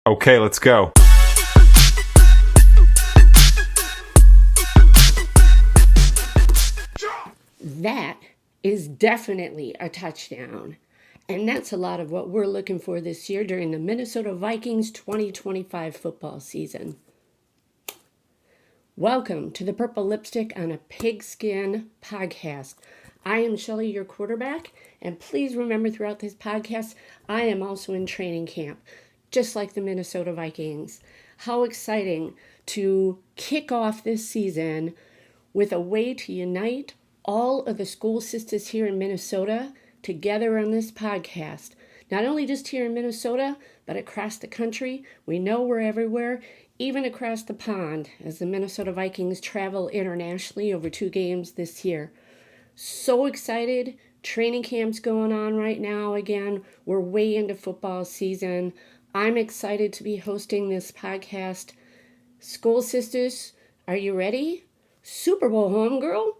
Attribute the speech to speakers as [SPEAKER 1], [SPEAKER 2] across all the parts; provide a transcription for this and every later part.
[SPEAKER 1] Okay, let's go.
[SPEAKER 2] That is definitely a touchdown. And that's a lot of what we're looking for this year during the Minnesota Vikings 2025 football season. Welcome to the Purple Lipstick on a Pigskin podcast. I am Shelley, your quarterback, and please remember throughout this podcast, I am also in training camp, just like the Minnesota Vikings. How exciting to kick off this season with a way to unite all of the SKOL Sistas here in Minnesota together on this podcast. Not only just here in Minnesota, but across the country. We know we're everywhere, even across the pond, as the Minnesota Vikings travel internationally over 2 games this year. So excited. Training camp's going on right now again. We're way into football season. I'm excited to be hosting this podcast. SKOL Sisters, are you ready? Super Bowl homegirl?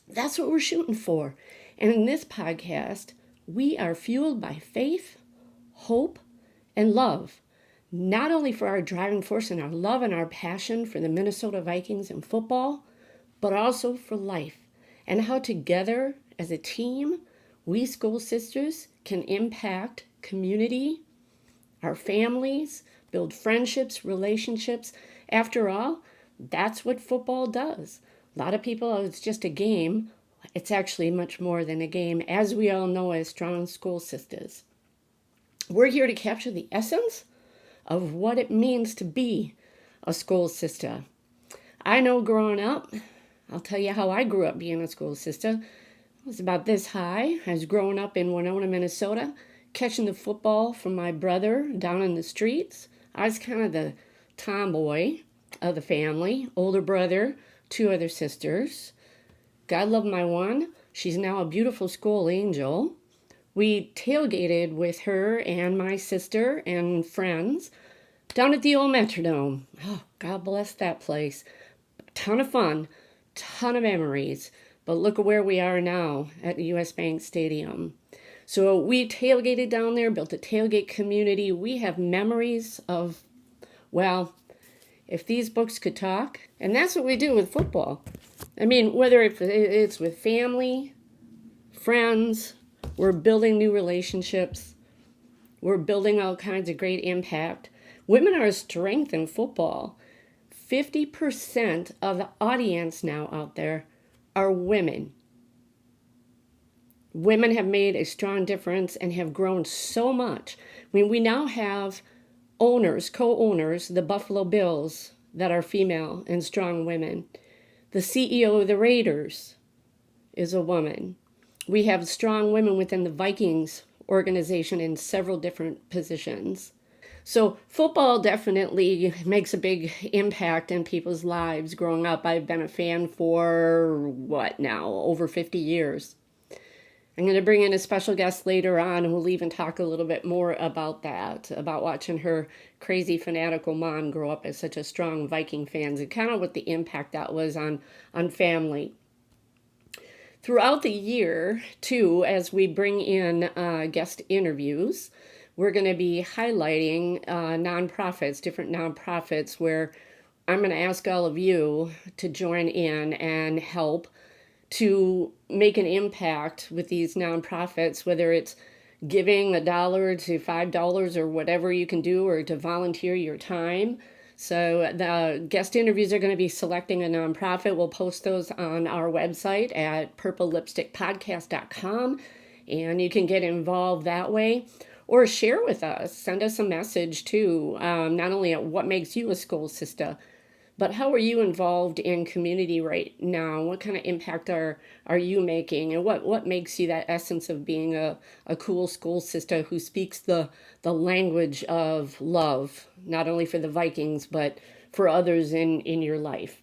[SPEAKER 2] That's what we're shooting for. And in this podcast, we are fueled by faith, hope, and love. Not only for our driving force and our love and our passion for the Minnesota Vikings and football, but also for life and how together as a team, we SKOL Sisters can impact community, our families, build friendships, relationships. After all, that's what football does. A lot of people, it's just a game. It's actually much more than a game, as we all know as strong SKOL Sisters. We're here to capture the essence of what it means to be a SKOL Sista. I know growing up, I'll tell you how I grew up being a SKOL Sista. I was about this high. I was growing up in Winona, Minnesota, catching the football from my brother down in the streets. I was kind of the tomboy of the family, older brother, 2 other sisters. God love my one. She's now a beautiful SKOL angel. We tailgated with her and my sister and friends down at the old Metrodome. Oh, God bless that place. Ton of fun, ton of memories. But look at where we are now at the US Bank Stadium. So we tailgated down there, built a tailgate community. We have memories of, well, if these books could talk. And that's what we do with football. I mean, whether it's with family, friends, we're building new relationships. We're building all kinds of great impact. Women are a strength in football. 50% of the audience now out there are women. Women have made a strong difference and have grown so much. I mean, we now have owners, co-owners, the Buffalo Bills, that are female and strong women. The CEO of the Raiders is a woman. We have strong women within the Vikings organization in several different positions. So football definitely makes a big impact in people's lives. Growing up, I've been a fan for, over 50 years. I'm going to bring in a special guest later on who will even talk a little bit more about that, about watching her crazy fanatical mom grow up as such a strong Viking fan and kind of what the impact that was on family. Throughout the year, too, as we bring in guest interviews, we're going to be highlighting nonprofits, different nonprofits, where I'm going to ask all of you to join in and help to make an impact with these nonprofits, whether it's giving $1 to $5 or whatever you can do, or to volunteer your time. So the guest interviews are going to be selecting a nonprofit. We'll post those on our website at purplelipstickpodcast.com, and you can get involved that way. Or share with us, send us a message too, not only at what makes you a SKOL Sista, but how are you involved in community right now? What kind of impact are you making? And what makes you that essence of being a cool SKOL Sista who speaks the language of love, not only for the Vikings, but for others in your life?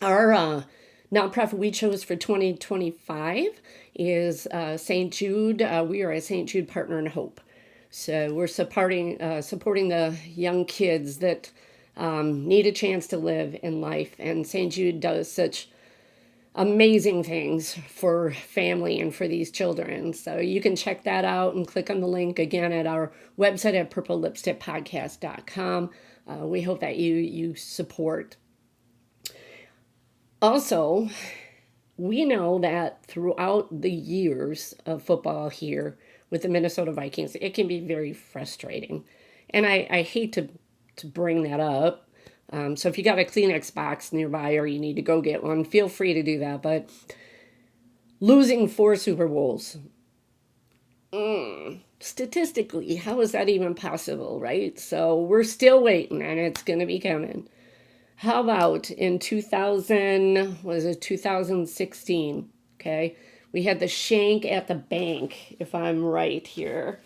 [SPEAKER 2] Our nonprofit we chose for 2025 is St. Jude. We are a St. Jude Partner in Hope. So we're supporting the young kids that need a chance to live in life. And St. Jude does such amazing things for family and for these children. So you can check that out and click on the link again at our website at purplelipstickpodcast.com. We hope that you support. Also, we know that throughout the years of football here with the Minnesota Vikings, it can be very frustrating. And I hate to bring that up. So if you got a Kleenex box nearby or you need to go get one, feel free to do that. But losing 4 Super Bowls, statistically, how is that even possible, right? So we're still waiting, and it's going to be coming. How about in 2016, okay? We had the shank at the bank, if I'm right here.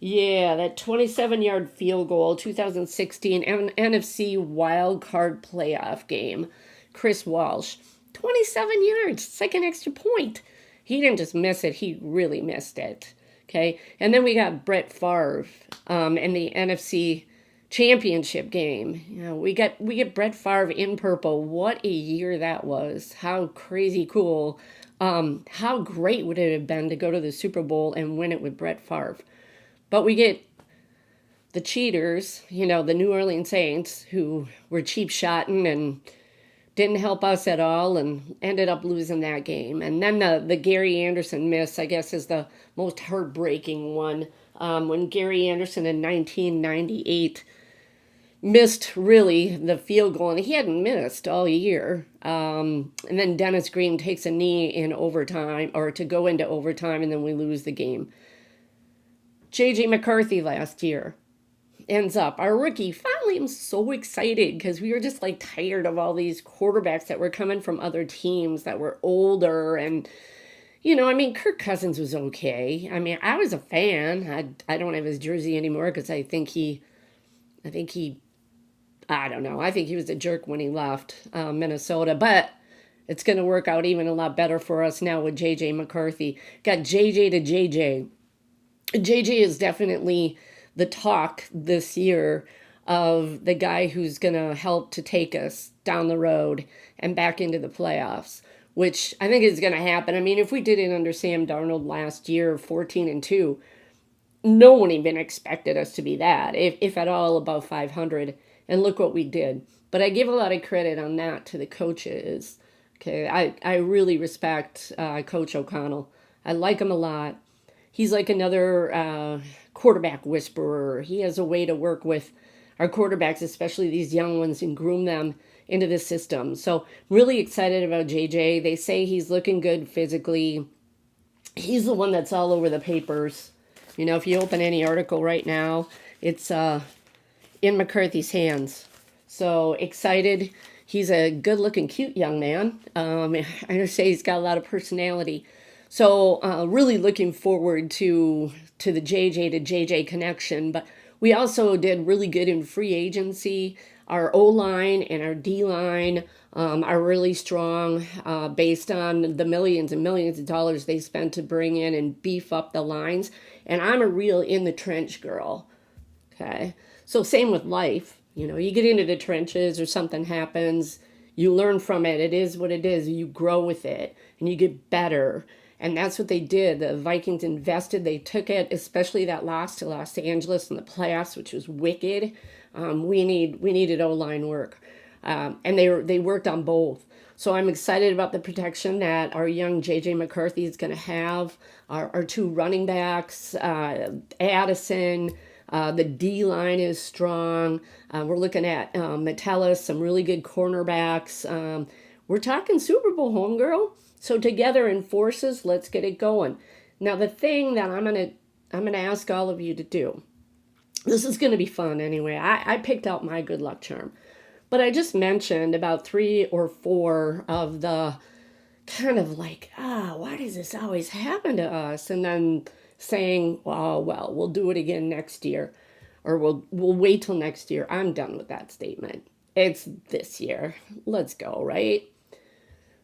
[SPEAKER 2] Yeah, that 27-yard field goal, 2016 NFC wild card playoff game. Chris Walsh, 27 yards, it's like an extra point. He didn't just miss it, he really missed it. Okay, and then we got Brett Favre in the NFC championship game. You know, we get Brett Favre in purple. What a year that was. How crazy cool. How great would it have been to go to the Super Bowl and win it with Brett Favre? But we get the cheaters, you know, the New Orleans Saints, who were cheap shotting and didn't help us at all and ended up losing that game. And then the Gary Anderson miss, I guess, is the most heartbreaking one. When Gary Anderson in 1998 missed really the field goal, and he hadn't missed all year. And then Dennis Green takes a knee in overtime, or to go into overtime, and then we lose the game. J.J. McCarthy last year ends up, our rookie. Finally, I'm so excited because we were just like tired of all these quarterbacks that were coming from other teams that were older. And, you know, I mean, Kirk Cousins was okay. I mean, I was a fan. I don't have his jersey anymore because I think he, I don't know. I think he was a jerk when he left Minnesota. But it's going to work out even a lot better for us now with J.J. McCarthy. Got J.J. to J.J. JJ is definitely the talk this year of the guy who's going to help to take us down the road and back into the playoffs, which I think is going to happen. I mean, if we did it under Sam Darnold last year, 14-2, no one even expected us to be that, if at all, above 500. And look what we did. But I give a lot of credit on that to the coaches. Okay, I really respect Coach O'Connell. I like him a lot. He's like another quarterback whisperer. He has a way to work with our quarterbacks, especially these young ones, and groom them into the system. So really excited about JJ. They say he's looking good physically. He's the one that's all over the papers. You know, if you open any article right now, it's in McCarthy's hands. So excited. He's a good-looking, cute young man. I say he's got a lot of personality. So really looking forward to the JJ to JJ connection. But we also did really good in free agency. Our O-line and our D-line are really strong based on the millions and millions of dollars they spent to bring in and beef up the lines. And I'm a real in-the-trench girl. Okay? So same with life. You know, you get into the trenches or something happens, you learn from it. It is what it is. You grow with it and you get better. And that's what they did. The Vikings invested. They took it, especially that loss to Los Angeles in the playoffs, which was wicked. We needed O-line work. And they worked on both. So I'm excited about the protection that our young J.J. McCarthy is going to have. Our 2 running backs, Addison, the D-line is strong. We're looking at Metellus, some really good cornerbacks. We're talking Super Bowl, homegirl. So together in forces, let's get it going. Now the thing that I'm gonna ask all of you to do, this is gonna be fun anyway. I picked out my good luck charm, but I just mentioned about 3 or 4 of the kind of like, why does this always happen to us? And then saying, well, we'll do it again next year, or we'll wait till next year. I'm done with that statement. It's this year. Let's go, right?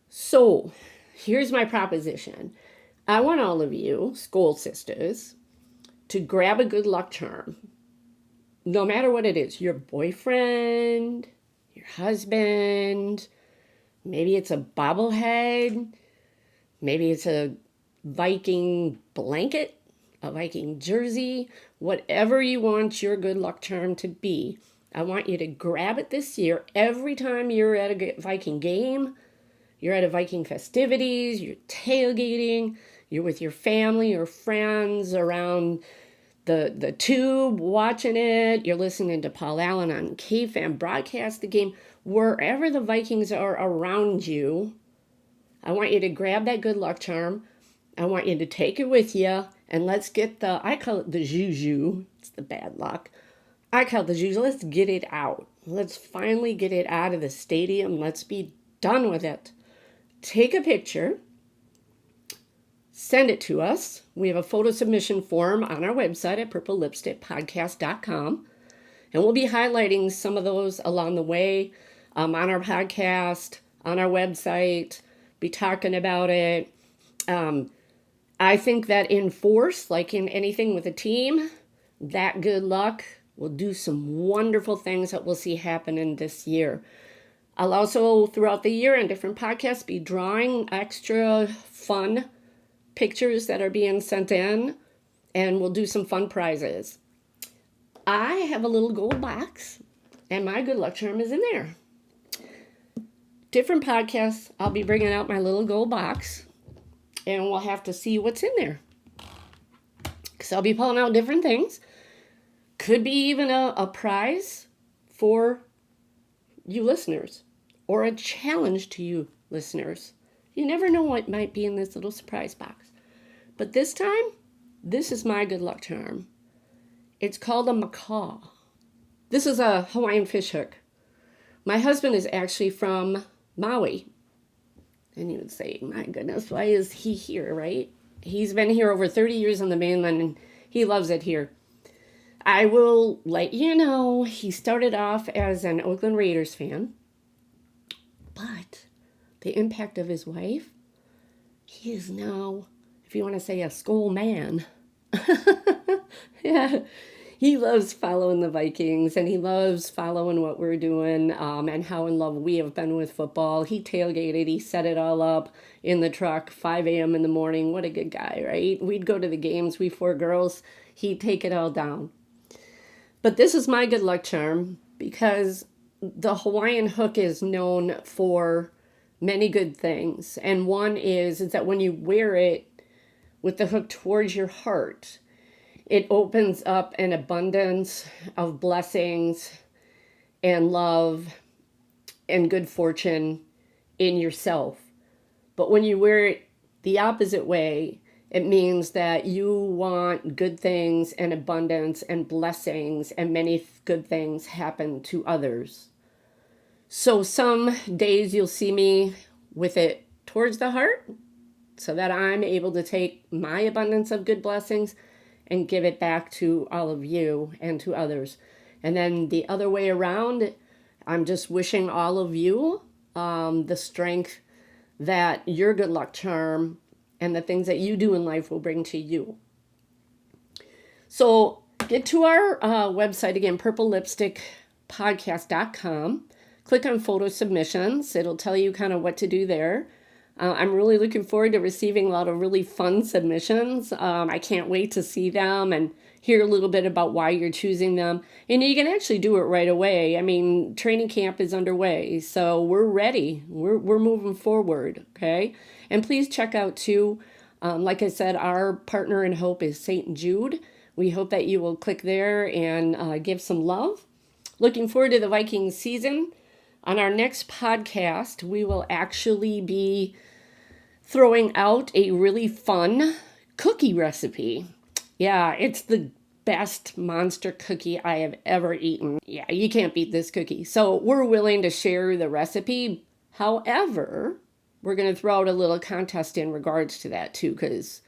[SPEAKER 2] So here's my proposition. I want all of you, SKOL Sistas, to grab a good luck charm, no matter what it is, your boyfriend, your husband, Maybe it's a bobblehead. Maybe it's a Viking blanket, a Viking jersey, whatever you want your good luck charm to be. I want you to grab it this year. Every time you're at a Viking game, you're at a Viking festivities, you're tailgating, you're with your family or friends around the tube watching it, you're listening to Paul Allen on KFAN broadcast the game, wherever the Vikings are around you, I want you to grab that good luck charm. I want you to take it with you, and let's get I call it the juju. It's the bad luck. I call it the juju. Let's get it out. Let's finally get it out of the stadium. Let's be done with it. Take a picture. Send it to us. We have a photo submission form on our website at purplelipstickpodcast.com. And we'll be highlighting some of those along the way on our podcast, on our website, be talking about it. I think that in force, like in anything with a team, that good luck will do some wonderful things that we'll see happening this year. I'll also, throughout the year on different podcasts, be drawing extra fun pictures that are being sent in, and we'll do some fun prizes. I have a little gold box, and my good luck charm is in there. Different podcasts, I'll be bringing out my little gold box, and we'll have to see what's in there. Because I'll be pulling out different things. Could be even a prize for you listeners, or a challenge to you listeners. You never know what might be in this little surprise box. But this time, this is my good luck charm. It's called a macaw. This is a Hawaiian fish hook. My husband is actually from Maui. And you would say, my goodness, why is he here, right? He's been here over 30 years on the mainland, and he loves it here. I will let you know, he started off as an Oakland Raiders fan, but the impact of his wife, he is now, if you want to say, a SKOL man. Yeah, he loves following the Vikings, and he loves following what we're doing, and how in love we have been with football. He tailgated, he set it all up in the truck, 5 a.m. in the morning. What a good guy, right? We'd go to the games, we 4 girls, he'd take it all down. But this is my good luck charm because the Hawaiian hook is known for many good things. And one is that when you wear it with the hook towards your heart, it opens up an abundance of blessings and love and good fortune in yourself. But when you wear it the opposite way, it means that you want good things and abundance and blessings, and many good things happen to others. So some days you'll see me with it towards the heart so that I'm able to take my abundance of good blessings and give it back to all of you and to others. And then the other way around, I'm just wishing all of you the strength that your good luck charm and the things that you do in life will bring to you. So get to our website again, purplelipstickpodcast.com. Click on photo submissions. It'll tell you kind of what to do there. I'm really looking forward to receiving a lot of really fun submissions. I can't wait to see them and hear a little bit about why you're choosing them. And you can actually do it right away. I mean, training camp is underway, so we're ready. We're moving forward, okay? And please check out, too, like I said, our partner in hope is St. Jude. We hope that you will click there and give some love. Looking forward to the Vikings season. On our next podcast, we will actually be throwing out a really fun cookie recipe. Yeah, it's the best monster cookie I have ever eaten. Yeah, you can't beat this cookie. So we're willing to share the recipe. However, we're going to throw out a little contest in regards to that too, because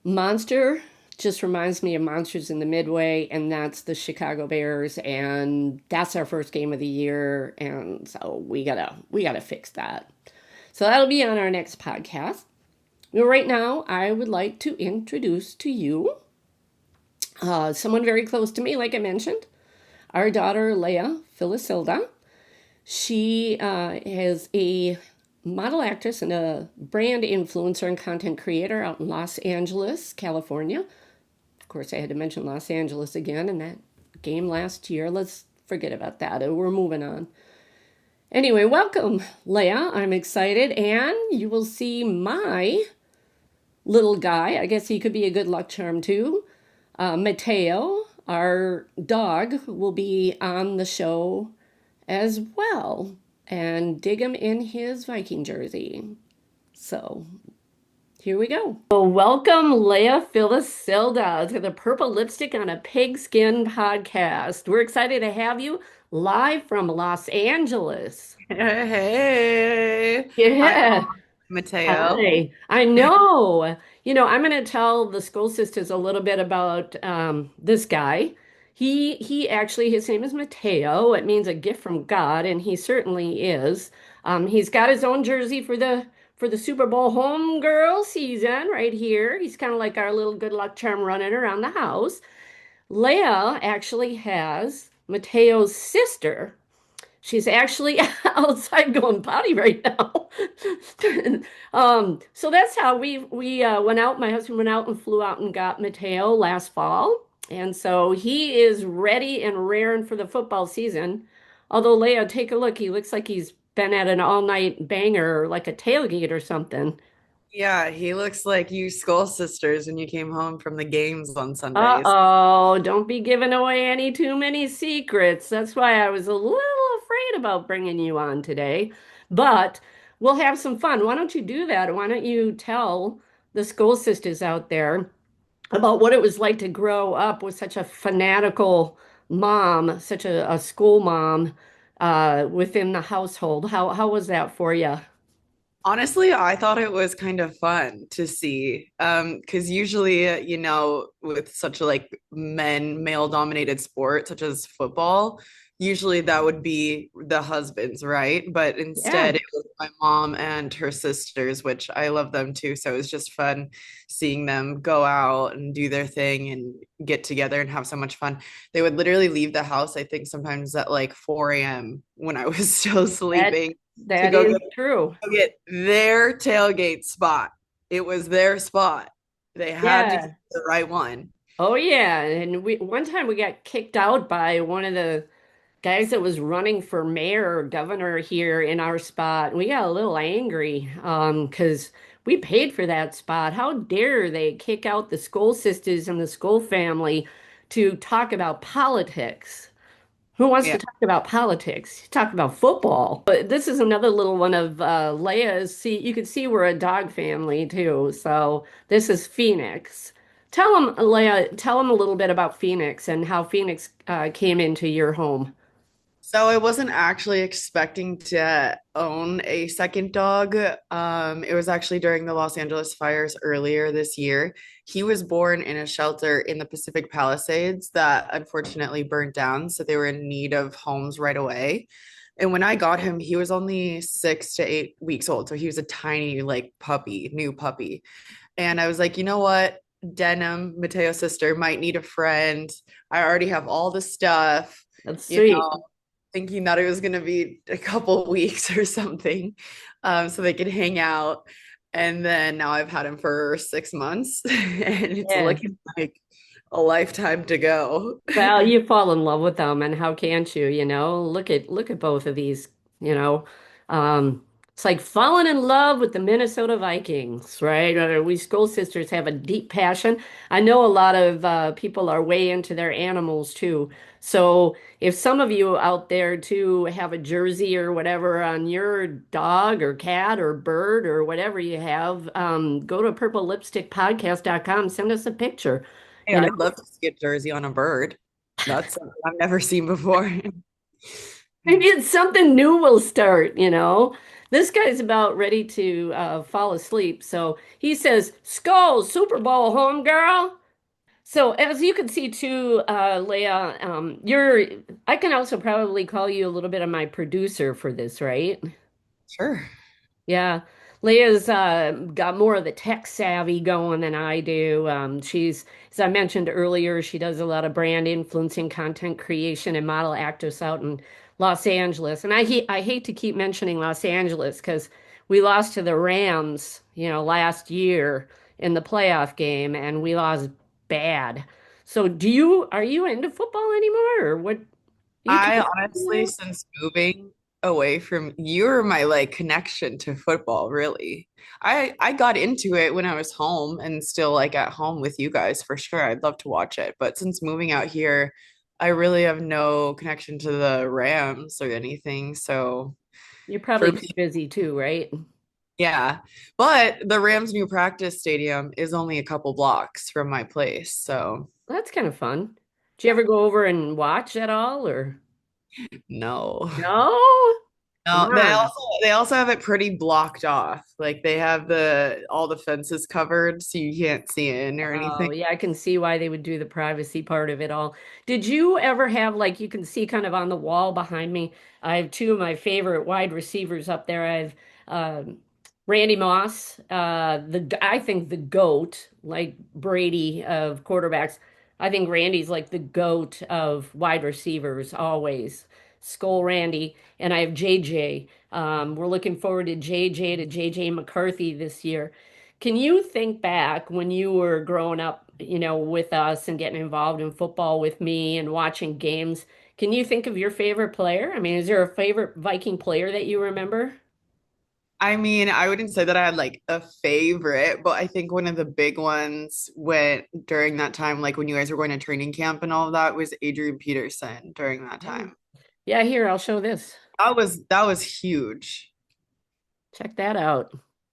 [SPEAKER 2] Monster just reminds me of Monsters in the Midway, and that's the Chicago Bears, and that's our first game of the year, and so we gotta fix that. So that'll be on our next podcast. Well, right now, I would like to introduce to you someone very close to me, like I mentioned, our daughter, Leah Phyllisilda. She is a model actress and a brand influencer and content creator out in Los Angeles, California. Of course, I had to mention Los Angeles again in that game last year. Let's forget about that. We're moving on. Anyway, welcome, Leah. I'm excited, and you will see my little guy. I guess he could be a good luck charm too. Mateo, our dog, will be on the show as well and dig him in his Viking jersey. So here we go. Well, welcome, Leah Phyllis-Silda, to the Purple Lipstick on a Pigskin podcast. We're excited to have you live from Los Angeles.
[SPEAKER 1] Hey, hi,
[SPEAKER 2] Yeah.
[SPEAKER 1] Mateo.
[SPEAKER 2] Hi. I know. I'm going to tell the SKOL Sistas a little bit about this guy. He actually, his name is Mateo. It means a gift from God, and he certainly is. He's got his own jersey for the Super Bowl home girl season right here. He's kind of like our little good luck charm running around the house. Leah actually has Mateo's sister. She's actually outside going potty right now. So that's how we went out. My husband went out and flew out and got Mateo last fall, and so he is ready and raring for the football season. Although Leah, take a look. He looks like he's been at an all-night banger, like a tailgate or something.
[SPEAKER 1] Yeah, he looks like you Skull Sisters when you came home from the games on Sundays.
[SPEAKER 2] Uh-oh, don't be giving away any too many secrets. That's why I was a little afraid about bringing you on today. But we'll have some fun. Why don't you do that? Why don't you tell the school sisters out there about what it was like to grow up with such a fanatical mom, such a school mom within the household? How was that for you?
[SPEAKER 1] Honestly, I thought it was kind of fun to see. Because usually, with such a like male dominated sport such as football, usually that would be the husbands, right? But
[SPEAKER 2] Yeah.
[SPEAKER 1] instead it was my mom and her sisters, which I love them too. So it was just fun seeing them go out and do their thing and get together and have so much fun. They would literally leave the house, I think sometimes at like 4 a.m. when I was still
[SPEAKER 2] That
[SPEAKER 1] sleeping to
[SPEAKER 2] that is true.
[SPEAKER 1] go get their tailgate spot. It was their spot. They had to get
[SPEAKER 2] Yeah.
[SPEAKER 1] the right one.
[SPEAKER 2] Oh yeah, and we one time we got kicked out by one of the guys that was running for mayor or governor here in our spot. We got a little angry because we paid for that spot. How dare they kick out the school sisters and the school family to talk about politics? Who wants
[SPEAKER 1] Yeah.
[SPEAKER 2] to talk about politics? Talk about football. But this is another little one of Leia's. See, you can see we're a dog family too. So this is Phoenix. Tell him, Leia, tell him a little bit about Phoenix and how Phoenix came into your home.
[SPEAKER 1] So I wasn't actually expecting to own a second dog. It was actually during the Los Angeles fires earlier this year. He was born in a shelter in the Pacific Palisades that unfortunately burned down. So they were in need of homes right away. And when I got him, he was only 6 to 8 weeks old. So he was a tiny, like puppy, new puppy. And I was like, you know what? Denim, Mateo's sister, might need a friend. I already have all the stuff,
[SPEAKER 2] That's
[SPEAKER 1] you
[SPEAKER 2] sweet.
[SPEAKER 1] know, thinking that it was going to be a couple weeks or something, so they could hang out. And then now I've had him for 6 months, and it's
[SPEAKER 2] Yeah.
[SPEAKER 1] looking like a lifetime to go.
[SPEAKER 2] Well, you fall in love with them, and how can't you, Look at both of these, you know. It's like falling in love with the Minnesota Vikings, right? We school sisters have a deep passion. I know a lot of people are way into their animals too. So if some of you out there too have a jersey or whatever on your dog or cat or bird or whatever you have, go to purplelipstickpodcast.com, send us a picture.
[SPEAKER 1] Hey,
[SPEAKER 2] You
[SPEAKER 1] I'd
[SPEAKER 2] know,
[SPEAKER 1] love to see a jersey on a bird. That's something I've never seen before.
[SPEAKER 2] maybe it's something new will start. This guy's about ready to fall asleep. So he says, Skull, Super Bowl home girl. So as you can see too, Leah, I can also probably call you a little bit of my producer for this, right?
[SPEAKER 1] Sure.
[SPEAKER 2] Yeah. Leah's got more of the tech savvy going than I do. As I mentioned earlier, she does a lot of brand influencing, content creation, and model actors out in Los Angeles. And I hate to keep mentioning Los Angeles because we lost to the Rams, last year in the playoff game, and we lost bad. So, are you into football anymore, or what? You
[SPEAKER 1] I
[SPEAKER 2] keep
[SPEAKER 1] honestly, since moving away from you're my like connection to football, really. I got into it when I was home and still like at home with you guys for sure. I'd love to watch it. But since moving out here, I really have no connection to the Rams or anything. So
[SPEAKER 2] You're
[SPEAKER 1] for
[SPEAKER 2] probably
[SPEAKER 1] me,
[SPEAKER 2] too busy too, right?
[SPEAKER 1] yeah. But the Rams' new practice stadium is only a couple blocks from my place. So
[SPEAKER 2] Well, that's kind of fun. Did you ever go over and watch at all or
[SPEAKER 1] no.
[SPEAKER 2] no? Come
[SPEAKER 1] No,
[SPEAKER 2] on.
[SPEAKER 1] they also have it pretty blocked off. Like they have the all the fences covered so you can't see in or
[SPEAKER 2] Oh,
[SPEAKER 1] anything.
[SPEAKER 2] yeah, I can see why they would do the privacy part of it all. Did you ever have, like, you can see kind of on the wall behind me, I have two of my favorite wide receivers up there. I have um, Randy Moss, I think the GOAT, like Brady of quarterbacks. I think Randy's like the GOAT of wide receivers always. Skull Randy. And I have JJ. We're looking forward to JJ McCarthy this year. Can you think back when you were growing up, with us and getting involved in football with me and watching games? Can you think of your favorite player? I mean, is there a favorite Viking player that you remember?
[SPEAKER 1] I mean, I wouldn't say that I had like a favorite, but I think one of the big ones went during that time, like when you guys were going to training camp and all of that, was Adrian Peterson during that
[SPEAKER 2] Oh.
[SPEAKER 1] time.
[SPEAKER 2] Yeah, here, I'll show this.
[SPEAKER 1] That was huge.
[SPEAKER 2] Check that out.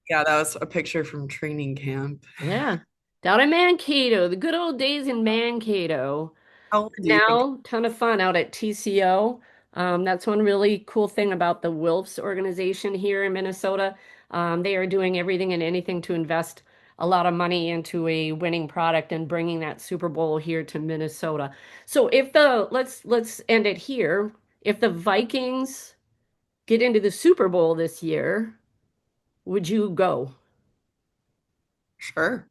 [SPEAKER 1] Yeah, that was a picture from training camp.
[SPEAKER 2] Yeah. Down in Mankato, the good old days in Mankato.
[SPEAKER 1] How old do you think?
[SPEAKER 2] Now, ton of fun out at TCO. That's one really cool thing about the Wilfs organization here in Minnesota. They are doing everything and anything to invest a lot of money into a winning product and bringing that Super Bowl here to Minnesota. So if the let's end it here. If the Vikings get into the Super Bowl this year, would you go?
[SPEAKER 1] Sure.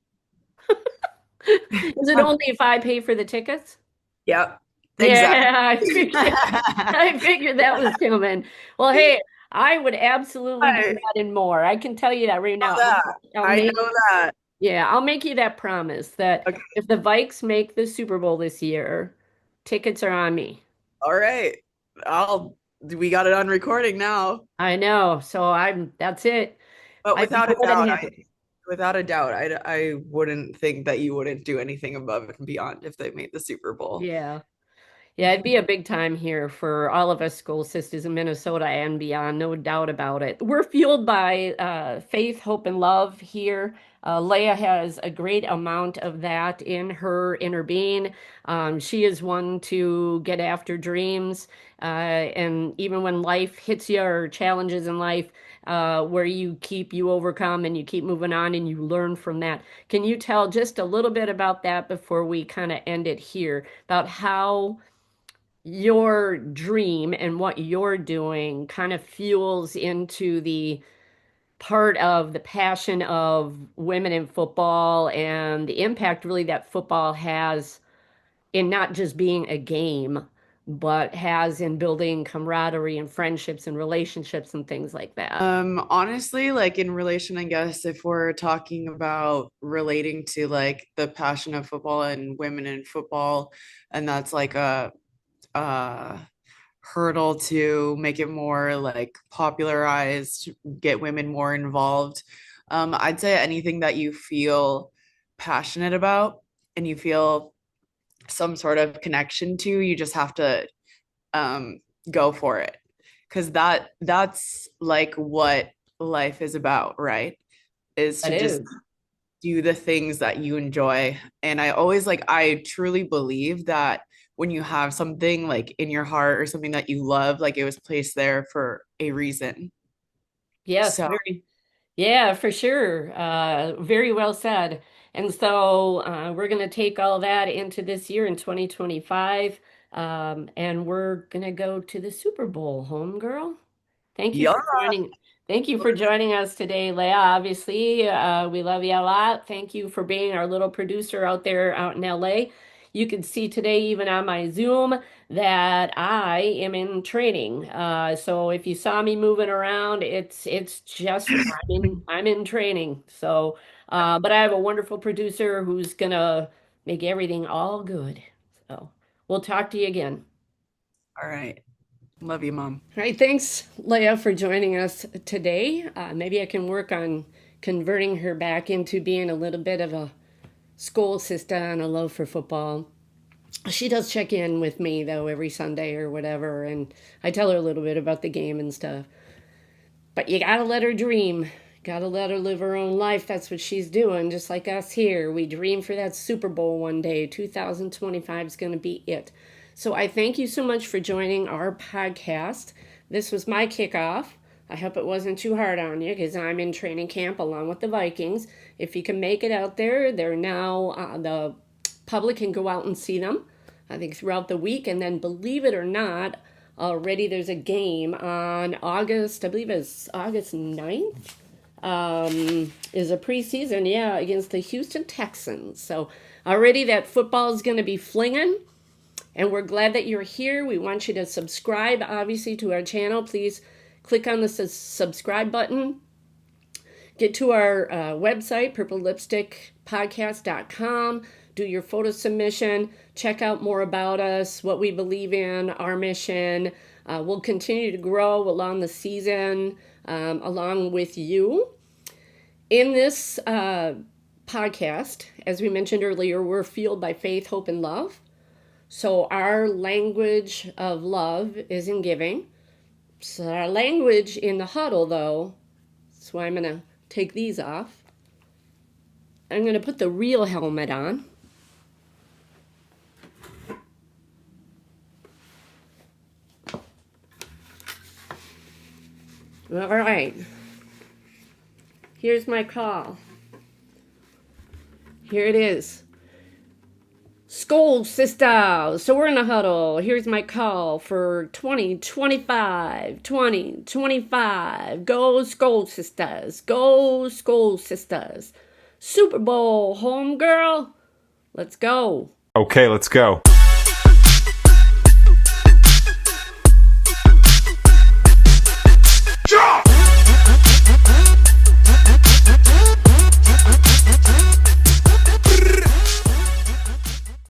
[SPEAKER 2] Is it only if I pay for the tickets?
[SPEAKER 1] Yep, exactly.
[SPEAKER 2] Yeah, I figured that was coming. Well, hey, I would absolutely do
[SPEAKER 1] I
[SPEAKER 2] that and more. I can tell you that right
[SPEAKER 1] know
[SPEAKER 2] now.
[SPEAKER 1] that.
[SPEAKER 2] I'll
[SPEAKER 1] I
[SPEAKER 2] make,
[SPEAKER 1] know that.
[SPEAKER 2] yeah, I'll make you that promise that
[SPEAKER 1] Okay.
[SPEAKER 2] if the Vikes make the Super Bowl this year, tickets are on me.
[SPEAKER 1] All right. We got it on recording now.
[SPEAKER 2] I know. So that's it.
[SPEAKER 1] But
[SPEAKER 2] I can call it in heaven.
[SPEAKER 1] without a doubt, I wouldn't think that you wouldn't do anything above and beyond if they made the Super Bowl.
[SPEAKER 2] Yeah. Yeah, it'd be a big time here for all of us school sisters in Minnesota and beyond, no doubt about it. We're fueled by faith, hope, and love here. Leah has a great amount of that in her inner being. She is one to get after dreams. And even when life hits you or challenges in life, where you overcome and you keep moving on and you learn from that. Can you tell just a little bit about that before we kind of end it here, about how your dream and what you're doing kind of fuels into the part of the passion of women in football and the impact really that football has in not just being a game, but has in building camaraderie and friendships and relationships and things like that.
[SPEAKER 1] Honestly, like in relation, I guess if we're talking about relating to like the passion of football and women in football, and that's like a hurdle to make it more like popularized, get women more involved. I'd say anything that you feel passionate about and you feel some sort of connection to, you just have to go for it. Because that's like what life is about, right? Is
[SPEAKER 2] That
[SPEAKER 1] to just
[SPEAKER 2] is.
[SPEAKER 1] do the things that you enjoy. And I always like, I truly believe that when you have something like in your heart or something that you love, like it was placed there for a reason.
[SPEAKER 2] Yes,
[SPEAKER 1] So,
[SPEAKER 2] very. Yeah, for sure. Very well said. And so we're going to take all that into this year in 2025, and we're going to go to the Super Bowl, homegirl. Thank you for
[SPEAKER 1] yeah.
[SPEAKER 2] joining. Thank you for joining us today, Leah. Obviously, we love you a lot. Thank you for being our little producer out there out in LA. You can see today, even on my Zoom, that I am in training. So if you saw me moving around, it's just I'm in training. So, but I have a wonderful producer who's gonna make everything all good. So we'll talk to you again.
[SPEAKER 1] All right. Love you, Mom.
[SPEAKER 2] All right, thanks, Leah, for joining us today. Maybe I can work on converting her back into being a little bit of a SKOL Sista and a love for football. She does check in with me, though, every Sunday or whatever, and I tell her a little bit about the game and stuff. But you gotta let her dream. Gotta let her live her own life. That's what she's doing, just like us here. We dream for that Super Bowl one day. 2025 is gonna be it. So I thank you so much for joining our podcast. This was my kickoff. I hope it wasn't too hard on you because I'm in training camp along with the Vikings. If you can make it out there, they're now, the public can go out and see them, I think, throughout the week. And then, believe it or not, already there's a game on August, I believe it's August 9th, is a preseason, yeah, against the Houston Texans. So already that football is going to be flinging. And we're glad that you're here. We want you to subscribe, obviously, to our channel. Please click on the subscribe button. Get to our website, purplelipstickpodcast.com. Do your photo submission. Check out more about us, what we believe in, our mission. We'll continue to grow along the season, along with you. In this podcast, as we mentioned earlier, we're fueled by faith, hope, and love. So our language of love is in giving. So our language in the huddle, though, that's why I'm going to take these off. I'm going to put the real helmet on. All right. Here's my call. Here it is. SKOL Sista. So we're in a huddle. Here's my call for 2025. 2025. Go SKOL Sistas. Go SKOL Sistas. Super Bowl, home girl. Let's go.
[SPEAKER 3] Okay, let's go.